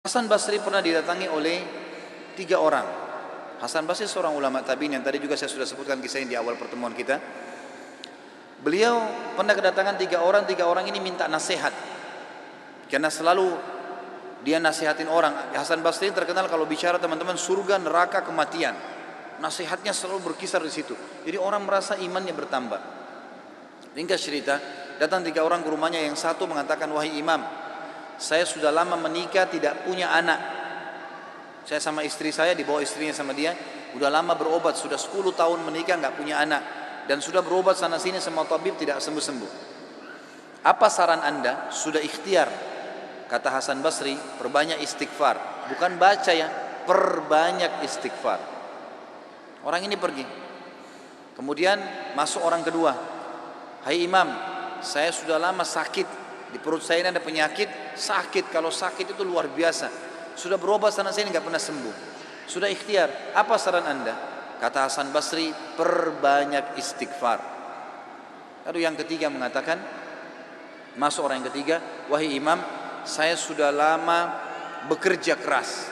Hasan Basri pernah didatangi oleh 3 orang. Hasan Basri seorang ulama tabi'in yang tadi juga saya sudah sebutkan kisahnya di awal pertemuan kita. Beliau pernah kedatangan 3 orang. 3 orang ini minta nasihat, karena selalu dia nasihatin orang. Hasan Basri terkenal kalau bicara teman-teman surga, neraka, kematian. Nasihatnya selalu berkisar di situ. Jadi orang merasa imannya bertambah. Ringkas cerita, datang 3 orang ke rumahnya. Yang satu mengatakan, "Wahai imam, saya sudah lama menikah, tidak punya anak. Saya sama istri saya, dibawa istrinya sama dia. Udah lama berobat, sudah 10 tahun menikah, nggak punya anak. Dan sudah berobat sana sini sama tabib, tidak sembuh-sembuh. Apa saran anda?" Sudah ikhtiar. Kata Hasan Basri, perbanyak istighfar. Bukan baca ya, perbanyak istighfar. Orang ini pergi. Kemudian masuk orang kedua. "Hai imam, saya sudah lama sakit. Di perut saya ini ada penyakit, sakit. Kalau sakit itu luar biasa. Sudah berobat sana sini nggak pernah sembuh. Sudah ikhtiar. Apa saran anda?" Kata Hasan Basri, perbanyak istighfar. Lalu yang ketiga mengatakan, masuk orang yang ketiga, "Wahai imam, saya sudah lama bekerja keras.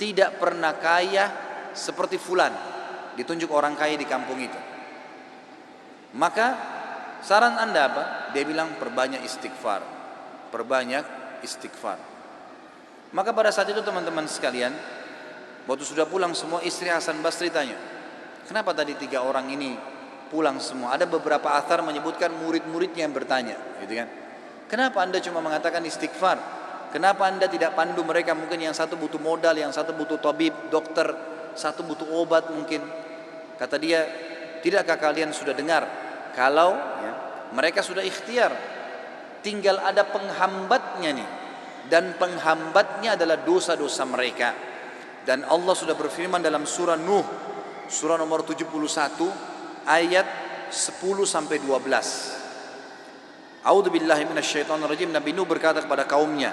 Tidak pernah kaya seperti fulan." Ditunjuk orang kaya di kampung itu. "Maka saran anda apa?" Dia bilang, perbanyak istighfar. Perbanyak istighfar. Maka pada saat itu teman-teman sekalian, waktu sudah pulang semua, istri Hasan Basri tanya, "Kenapa tadi 3 orang ini pulang semua?" Ada beberapa athar menyebutkan murid-muridnya yang bertanya, gitu kan. "Kenapa anda cuma mengatakan istighfar? Kenapa anda tidak pandu mereka? Mungkin yang satu butuh modal, yang satu butuh tabib, dokter, satu butuh obat mungkin." Kata dia, "Tidakkah kalian sudah dengar kalau mereka sudah ikhtiar, tinggal ada penghambatnya nih, dan penghambatnya adalah dosa-dosa mereka. Dan Allah sudah berfirman dalam surah Nuh, surah nomor 71 ayat 10 sampai 12. A'udzubillahi minasyaitonirrajim. Nabi Nuh berkata kepada kaumnya,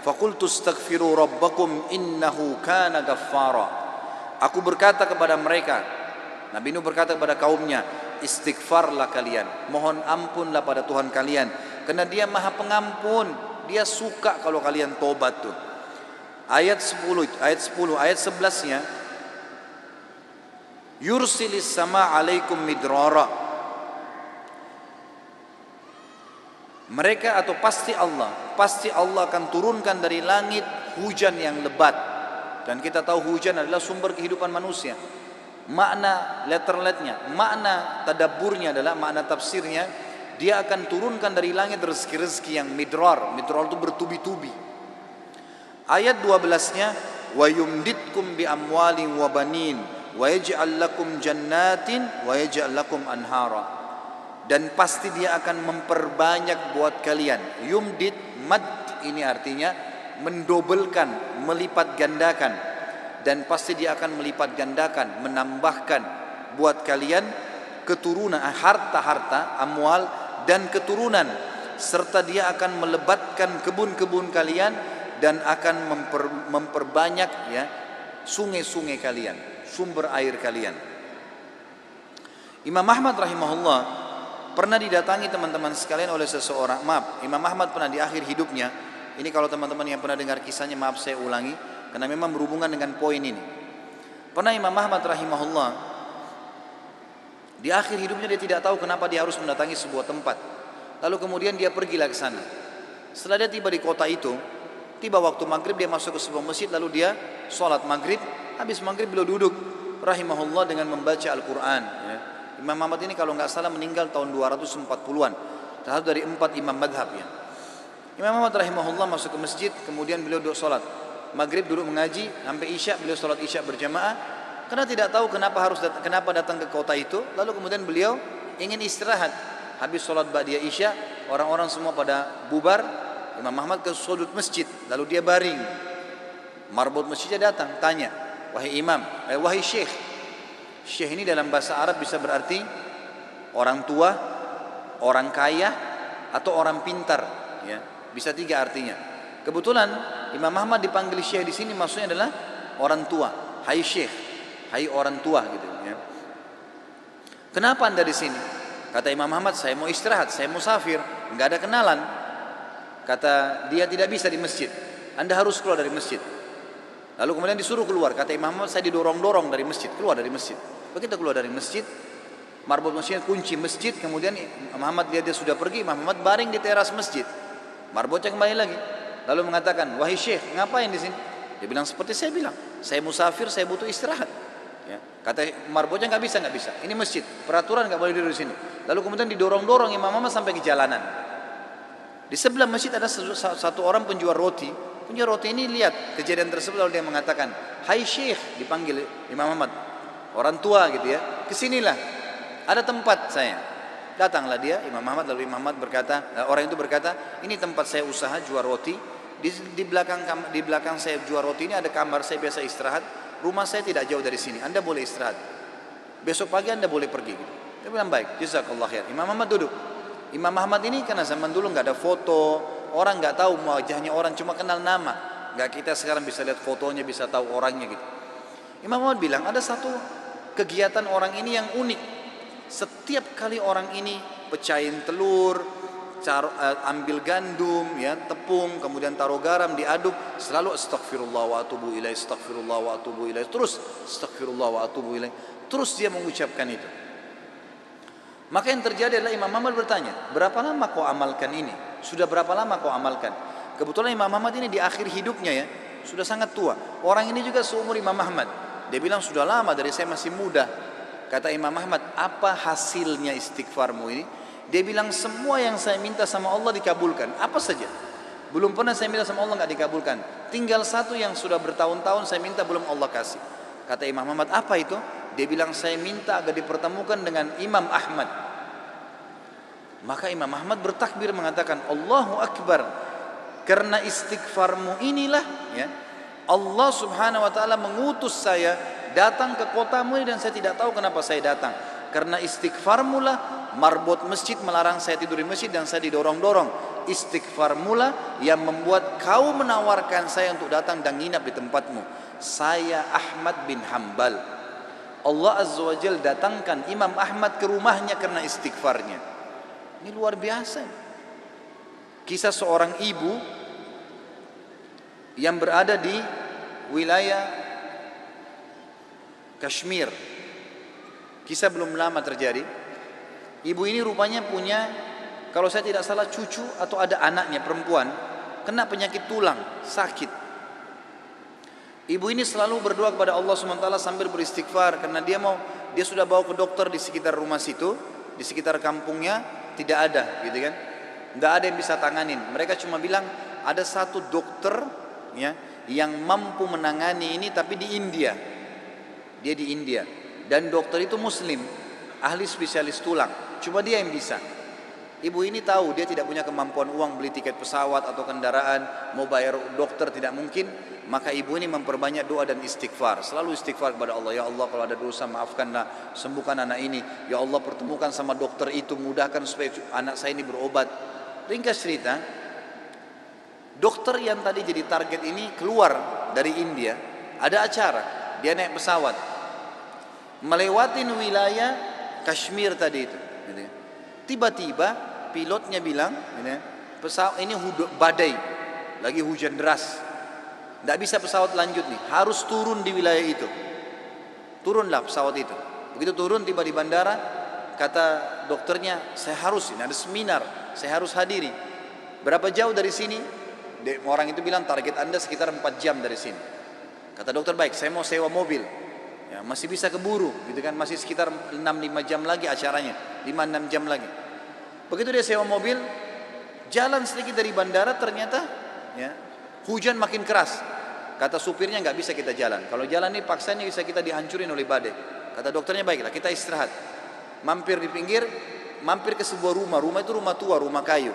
"Faqultu astaghfiru rabbakum innahu kana ghaffara." Aku berkata kepada mereka, Nabi Nuh berkata kepada kaumnya, "Istighfarlah kalian, mohon ampunlah pada Tuhan kalian, karena Dia Maha Pengampun. Dia suka kalau kalian tobat tuh." Ayat 10, ayat 11-nya, "Yursilis sama alaikum midrara." Mereka atau pasti Allah akan turunkan dari langit hujan yang lebat. Dan kita tahu hujan adalah sumber kehidupan manusia. Makna letterletnya, makna tadabburnya adalah, makna tafsirnya, Dia akan turunkan dari langit rezeki-rezeki yang midrar. Midrar itu bertubi-tubi. Ayat 12-nya, "Wa yumditkum bi amwalin wa banin wa yaj'al lakum jannatin wa yaj'al lakum anhara." Dan pasti Dia akan memperbanyak buat kalian. Yumdit, mad ini artinya mendobelkan, melipat gandakan. Dan pasti Dia akan melipat gandakan, menambahkan buat kalian keturunan, harta-harta, amwal dan keturunan. Serta Dia akan melebatkan kebun-kebun kalian dan akan memperbanyak sungai-sungai kalian, sumber air kalian. Imam Ahmad rahimahullah pernah didatangi teman-teman sekalian oleh seseorang. Imam Ahmad pernah di akhir hidupnya, ini kalau teman-teman yang pernah dengar kisahnya, maaf saya ulangi, karena memang berhubungan dengan poin ini. Pernah Imam Ahmad rahimahullah di akhir hidupnya dia tidak tahu kenapa dia harus mendatangi sebuah tempat. Lalu kemudian dia pergilah ke sana. Setelah dia tiba di kota itu, tiba waktu maghrib, dia masuk ke sebuah masjid, lalu dia sholat maghrib. Habis maghrib beliau duduk rahimahullah dengan membaca Al-Quran. Imam Ahmad ini kalau nggak salah meninggal tahun 240-an, salah satu dari 4 imam madhab ya. Imam Ahmad rahimahullah masuk ke masjid, kemudian beliau duduk sholat maghrib, duduk mengaji sampai isya. Beliau sholat isya berjamaah karena tidak tahu kenapa datang ke kota itu. Lalu kemudian beliau ingin istirahat. Habis sholat ba'diyah isya, orang-orang semua pada bubar. Imam Ahmad ke sudut masjid, lalu dia baring. Marbot masjidnya datang, tanya, "Wahai imam, wahai syekh." Syekh ini dalam bahasa Arab bisa berarti orang tua, orang kaya, atau orang pintar ya. Bisa 3 artinya. Kebetulan Imam Ahmad dipanggil syekh di sini maksudnya adalah orang tua. "Hai syekh, hai orang tua," gitu ya. "Kenapa anda di sini?" Kata Imam Ahmad, "Saya mau istirahat, saya musafir, enggak ada kenalan." Kata dia, "Tidak bisa di masjid." Anda harus keluar dari masjid. Lalu kemudian disuruh keluar. Kata Imam Ahmad, saya didorong-dorong dari masjid, keluar dari masjid. Begitu keluar dari masjid, marbot masjid kunci masjid. Kemudian Imam Ahmad lihat dia sudah pergi. Imam Ahmad baring di teras masjid. Marbotnya kembali lagi. Lalu mengatakan, wahai Syekh, ngapain di sini? Dia bilang seperti saya bilang, saya musafir, saya butuh istirahat. Ya. Kata marbotnya nggak bisa. Ini masjid, peraturan nggak boleh duduk di sini. Lalu kemudian didorong-dorong Imam Ahmad sampai ke jalanan. Di sebelah masjid ada satu orang penjual roti. Penjual roti ini lihat kejadian tersebut, lalu dia mengatakan, hai Syekh, dipanggil Imam Ahmad, orang tua gitu ya, kesinilah, ada tempat saya. Datanglah dia, Imam Ahmad, lalu Imam Ahmad berkata, orang itu berkata, ini tempat saya usaha jual roti. Di belakang saya jual roti ini ada kamar saya biasa istirahat. Rumah saya tidak jauh dari sini. Anda boleh istirahat. Besok pagi Anda boleh pergi. Dia bilang baik. Jazakallah khair. Imam Ahmad duduk. Imam Ahmad ini karena zaman dulu nggak ada foto, orang nggak tahu wajahnya orang, cuma kenal nama. Nggak kita sekarang bisa lihat fotonya, bisa tahu orangnya gitu. Imam Ahmad bilang ada satu kegiatan orang ini yang unik. Setiap kali orang ini pecahin telur, ambil gandum, ya, tepung, kemudian taruh garam, diaduk, selalu astagfirullah wa atubu ilaih, astagfirullah wa atubu ilaih, terus astagfirullah wa atubu ilaih, terus dia mengucapkan itu. Maka yang terjadi adalah Imam Ahmad bertanya, berapa lama kau amalkan ini? Sudah berapa lama kau amalkan? Kebetulan Imam Ahmad ini di akhir hidupnya ya, sudah sangat tua. Orang ini juga seumur Imam Ahmad. Dia bilang sudah lama, dari saya masih muda. Kata Imam Ahmad, apa hasilnya istighfarmu ini? Dia bilang semua yang saya minta sama Allah dikabulkan. Apa saja? Belum pernah saya minta sama Allah nggak dikabulkan. Tinggal satu yang sudah bertahun-tahun saya minta belum Allah kasih. Kata Imam Ahmad, apa itu? Dia bilang saya minta agar dipertemukan dengan Imam Ahmad. Maka Imam Ahmad bertakbir mengatakan Allahu Akbar. Karena istighfarmu inilah ya, Allah Subhanahu wa taala mengutus saya datang ke kotamu ini dan saya tidak tahu kenapa saya datang. Karena istighfarmu lah marbot masjid melarang saya tidur di masjid dan saya didorong-dorong. Istighfarmu lah yang membuat kau menawarkan saya untuk datang dan nginap di tempatmu. Saya Ahmad bin Hanbal. Allah Azza wa Jal datangkan Imam Ahmad ke rumahnya karena istighfarnya. Ini luar biasa. Kisah seorang ibu yang berada di wilayah Kashmir. Kisah belum lama terjadi. Ibu ini rupanya punya, kalau saya tidak salah cucu atau ada anaknya perempuan, kena penyakit tulang, sakit. Ibu ini selalu berdoa kepada Allah SWT sambil beristighfar karena dia sudah bawa ke dokter di sekitar rumah situ, di sekitar kampungnya tidak ada, gitu kan? Nggak ada yang bisa tanganin. Mereka cuma bilang ada satu dokter ya yang mampu menangani ini, tapi di India. Dia di India dan dokter itu Muslim, ahli spesialis tulang. Cuma dia yang bisa. Ibu ini tahu dia tidak punya kemampuan uang beli tiket pesawat atau kendaraan, mau bayar dokter tidak mungkin. Maka ibu ini memperbanyak doa dan istighfar. Selalu istighfar kepada Allah. Ya Allah, kalau ada dosa maafkanlah, sembuhkan anak ini. Ya Allah, pertemukan sama dokter itu, mudahkan supaya anak saya ini berobat. Ringkas cerita, dokter yang tadi jadi target ini keluar dari India. Ada acara, dia naik pesawat melewatin wilayah Kashmir tadi itu. Tiba-tiba pilotnya bilang, pesawat ini badai, lagi hujan deras. Tidak bisa pesawat lanjut nih, harus turun di wilayah itu. Turunlah pesawat itu. Begitu turun tiba di bandara, kata dokternya, saya harus, ini ada seminar, saya harus hadiri. Berapa jauh dari sini? Orang itu bilang target Anda sekitar 4 jam dari sini. Kata dokter, baik, saya mau sewa mobil. Ya, masih bisa keburu, gitu kan? Masih sekitar 6-5 jam lagi acaranya, 5-6 jam lagi. Begitu dia sewa mobil, jalan sedikit dari bandara ternyata ya, hujan makin keras. Kata supirnya nggak bisa kita jalan. Kalau jalan ini paksanya bisa kita dihancurin oleh badai. Kata dokternya baiklah kita istirahat. Mampir di pinggir, mampir ke sebuah rumah. Rumah itu rumah tua, rumah kayu.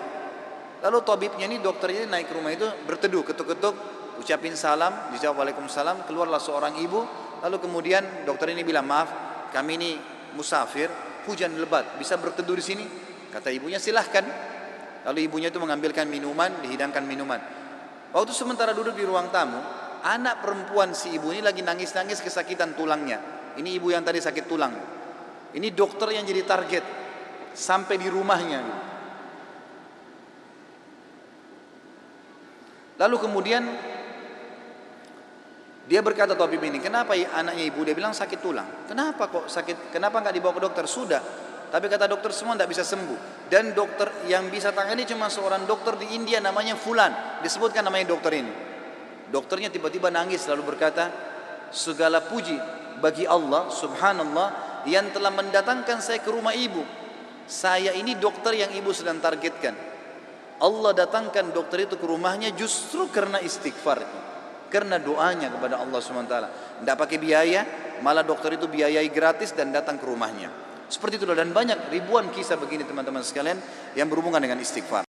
Lalu tabibnya ini, dokternya ini naik ke rumah itu berteduh, ketuk-ketuk, ucapin salam, dijawab waalaikumsalam. Keluarlah seorang ibu. Lalu kemudian dokter ini bilang, maaf, kami ini musafir, hujan lebat, bisa berteduh di sini? Kata ibunya silahkan. Lalu ibunya itu mengambilkan minuman, dihidangkan minuman. Waktu sementara duduk di ruang tamu, anak perempuan si ibu ini lagi nangis-nangis kesakitan tulangnya. Ini ibu yang tadi sakit tulang. Ini dokter yang jadi target sampai di rumahnya. Lalu kemudian Dia berkata tabib ini, kenapa anaknya ibu? Dia bilang sakit tulang. Kenapa kok sakit? Kenapa nggak dibawa ke dokter? Sudah. Tapi kata dokter semua tidak bisa sembuh. Dan dokter yang bisa tangani cuma seorang dokter di India namanya Fulan. Disebutkan namanya dokter ini. Dokternya tiba-tiba nangis lalu berkata, segala puji bagi Allah subhanallah yang telah mendatangkan saya ke rumah ibu. Saya ini dokter yang ibu sedang targetkan. Allah datangkan dokter itu ke rumahnya justru karena istighfar. Karena doanya kepada Allah SWT. Tidak pakai biaya, malah dokter itu biayai gratis dan datang ke rumahnya. Seperti itu, dan banyak ribuan kisah begini teman-teman sekalian yang berhubungan dengan istighfar.